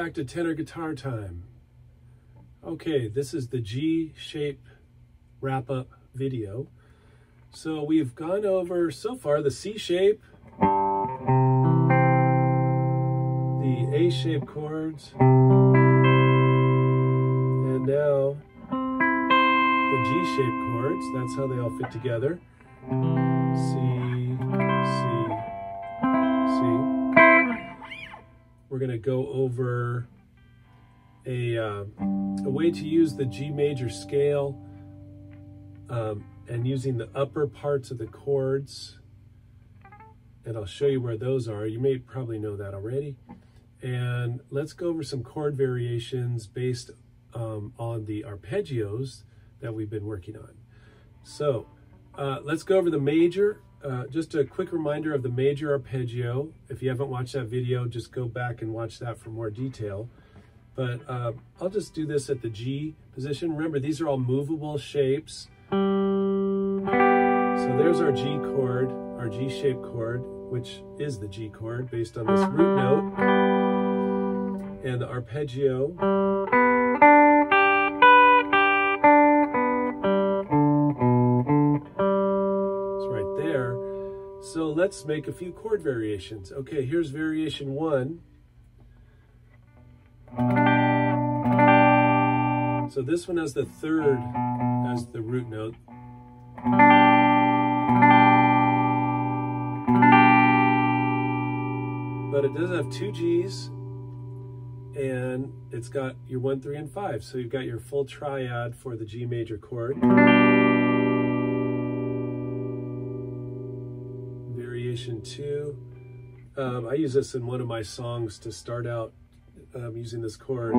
back to tenor guitar time. Okay, this is the G shape wrap-up video. So we've gone over so far the C shape, the A shape chords, and now the G shape chords. That's how they all fit together. C, C, C. We're going to go over a way to use the G major scale and using the upper parts of the chords. And I'll show you where those are. You may probably know that already. And let's go over some chord variations based on the arpeggios that we've been working on. So let's go over the major. Just a quick reminder of the major arpeggio. If you haven't watched that video, just go back and watch that for more detail. But I'll just do this at the G position. Remember, these are all movable shapes. So there's our G chord, our G shaped chord, which is the G chord based on this root note. And the arpeggio. So let's make a few chord variations. Okay, here's variation 1. So this one has the third as the root note. But it does have 2 G's, and it's got your 1, 3, and 5. So you've got your full triad for the G major chord. Variation 2. I use this in one of my songs to start out using this chord.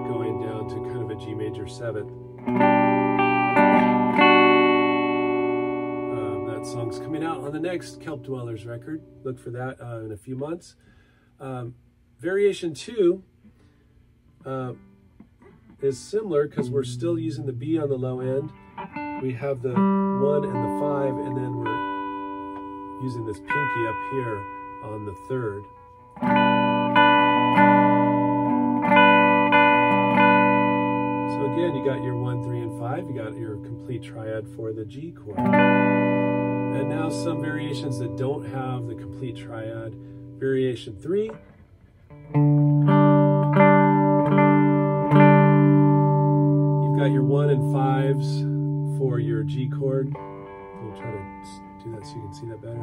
Going down to kind of a G major 7th. That song's coming out on the next Kelp Dwellers record. Look for that in a few months. Variation 2 is similar because we're still using the B on the low end. We have the 1 and the 5, and then we're using this pinky up here on the 3rd. So again, you got your 1, 3, and 5. You got your complete triad for the G chord. And now some variations that don't have the complete triad. Variation 3. You've got your 1 and 5s for your G chord. We'll try to do that so you can see that better. You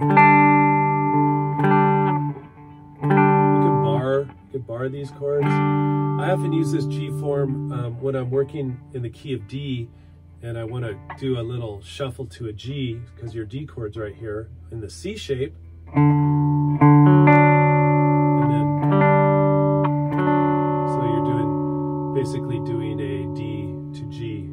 can bar these chords. I often use this G form when I'm working in the key of D and I want to do a little shuffle to a G, because your D chord's right here in the C shape. And then, so you're basically doing a D to G.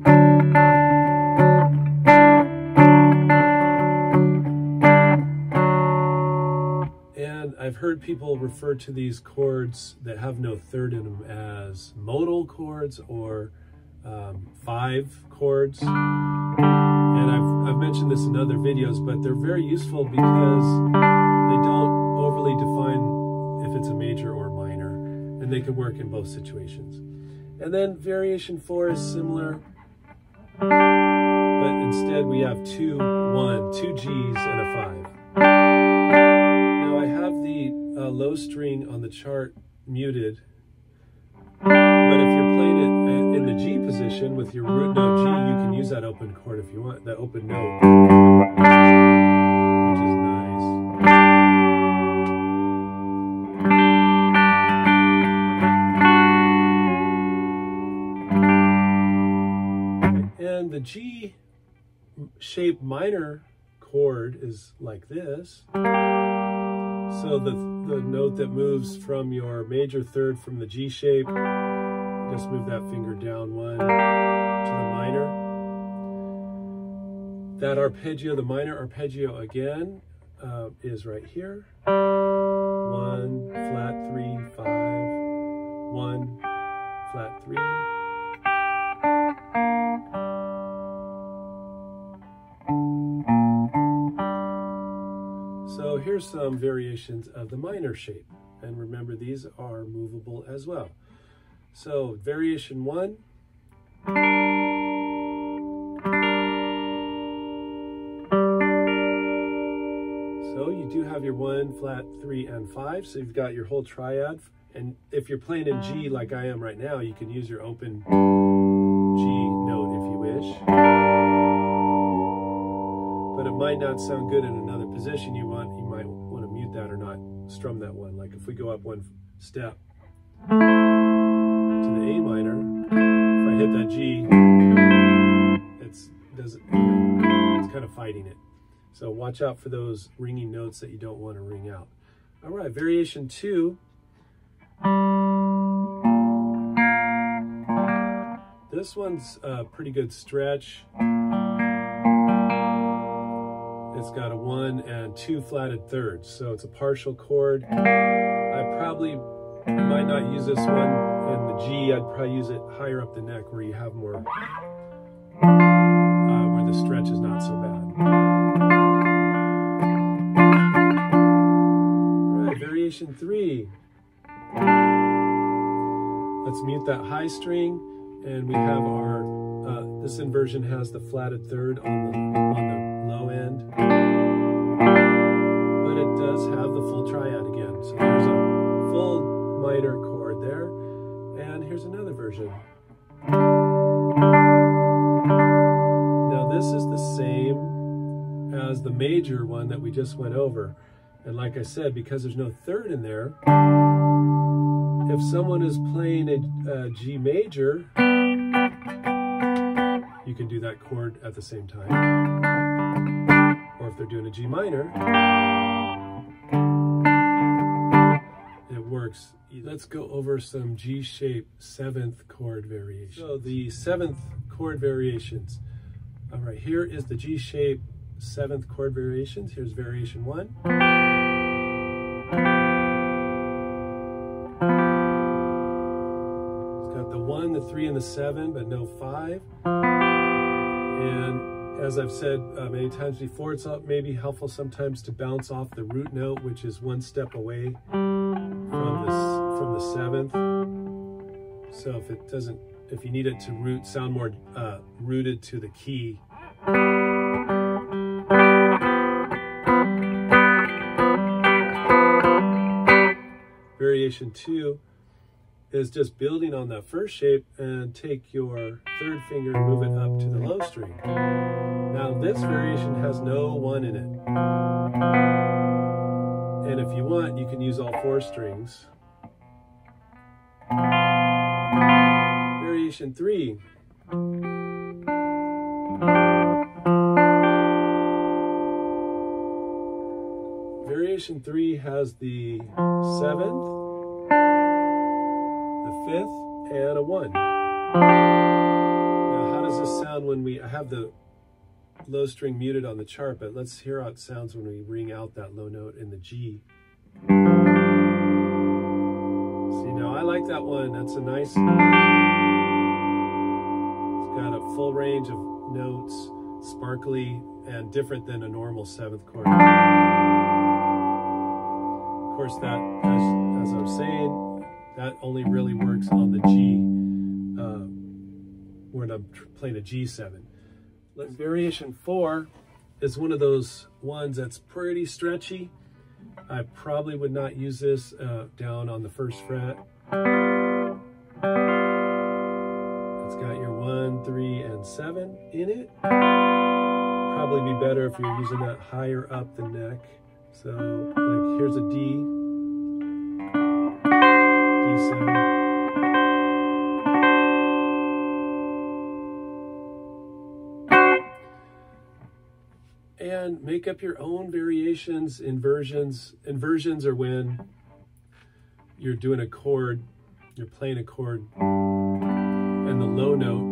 I've heard people refer to these chords that have no third in them as modal chords or 5 chords. And I've mentioned this in other videos, but they're very useful because they don't overly define if it's a major or minor, and they can work in both situations. And then variation 4 is similar, but instead we have 2 G's and a 5. Now I have the low string on the chart muted, but if you're playing it in the G position with your root note G, you can use that open chord if you want, that open note, which is nice. And the G shape minor chord is like this. So the note that moves from your major 3rd from the G shape, just move that finger down 1 to the minor. That arpeggio, the minor arpeggio again, is right here. 1, flat 3, 5, 1, flat 3. So here here's some variations of the minor shape. And remember, these are movable as well. So variation 1. So you do have your 1, flat, 3, and 5. So you've got your whole triad. And if you're playing in G like I am right now, you can use your open G note if you wish. But it might not sound good in another position you might want to mute that or not strum that one. Like if we go up one step to the A minor, if I hit that G, it's kind of fighting it. So watch out for those ringing notes that you don't want to ring out. All right, variation 2. This one's a pretty good stretch. It's got a 1 and 2 flatted thirds, so it's a partial chord. I probably might not use this one in the G. I'd probably use it higher up the neck where you have more, where the stretch is not so bad. All right, variation 3. Let's mute that high string, and we have our, this inversion has the flatted third on the low end, but it does have the full triad again. So there's a full minor chord there, and here's another version. Now this is the same as the major one that we just went over, and like I said, because there's no third in there, if someone is playing a G major, you can do that chord at the same time. Or if they're doing a G minor, it works. Let's go over some G shape 7th chord variations. So the 7th chord variations. All right, here is the G shape 7th chord variations. Here's variation 1. The 1, the 3, and the 7, but no 5. And as I've said many times before, it's maybe helpful sometimes to bounce off the root note, which is 1 step away from the 7th. So if you need it to sound more rooted to the key. Variation 2 is just building on that first shape and take your 3rd finger and move it up to the low string. Now this variation has no 1 in it. And if you want, you can use all 4 strings. Variation 3. Variation 3 has the 7th, 5th, and a 1. Now, how does this sound when I have the low string muted on the chart, but let's hear how it sounds when we ring out that low note in the G. See, now I like that one. That's a nice, it's got a full range of notes, sparkly, and different than a normal 7th chord. Of course, that, as I'm saying, that only really works on the G, when I'm playing a G7. Variation 4 is one of those ones that's pretty stretchy. I probably would not use this down on the 1st fret. It's got your 1, 3, and 7 in it. Probably be better if you're using that higher up the neck. So, like, here's a D. D7. And make up your own variations, inversions. Inversions are when you're doing a chord, you're playing a chord, and the low note,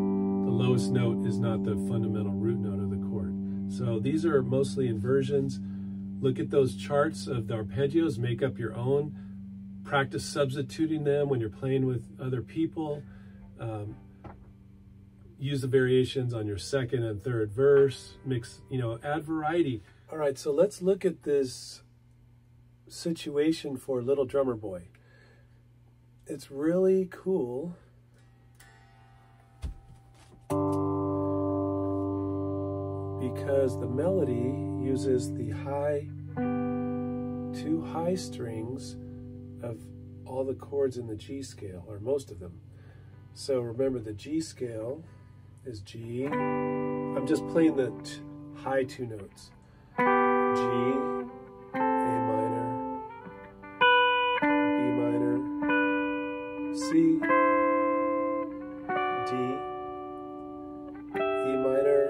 the lowest note is not the fundamental root note of the chord. So these are mostly inversions. Look at those charts of the arpeggios, make up your own. Practice substituting them when you're playing with other people. Use the variations on your 2nd and 3rd verse. Mix, add variety. All right, so let's look at this situation for Little Drummer Boy. It's really cool because the melody uses the two high strings of all the chords in the G scale, or most of them. So remember, the G scale is G. I'm just playing the high two notes. G, A minor, B minor, C, D, E minor,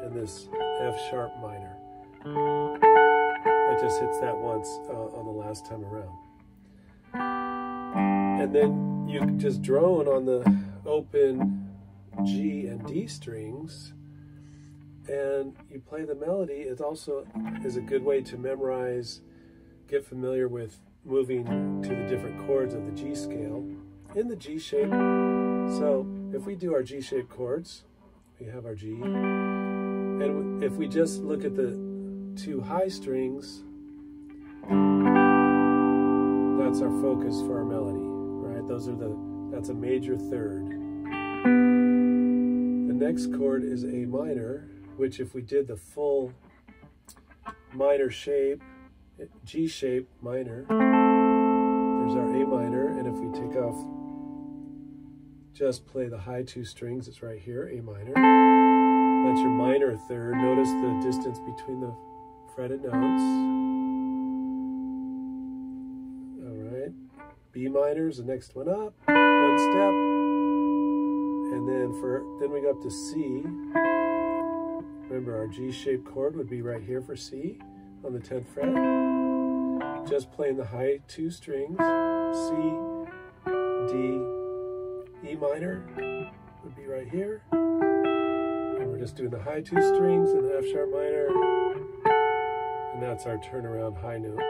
and this F sharp minor. It just hits that once on the last time around. And then you just drone on the open G and D strings, and you play the melody. It also is a good way to memorize, get familiar with moving to the different chords of the G scale in the G shape. So if we do our G shaped chords, we have our G. And if we just look at the two high strings, that's our focus for our melody, right? That's a major third. The next chord is A minor, which if we did the full minor shape, G shape minor, there's our A minor, and if we take off, just play the high two strings, it's right here, A minor. That's your minor third. Notice the distance between the fretted notes. All right. B minor is the next one up, one step. And then we go up to C. Remember, our G-shaped chord would be right here for C on the 10th fret. Just playing the high two strings, C, D, E minor would be right here. And we're just doing the high two strings and the F sharp minor. And that's our turnaround high note.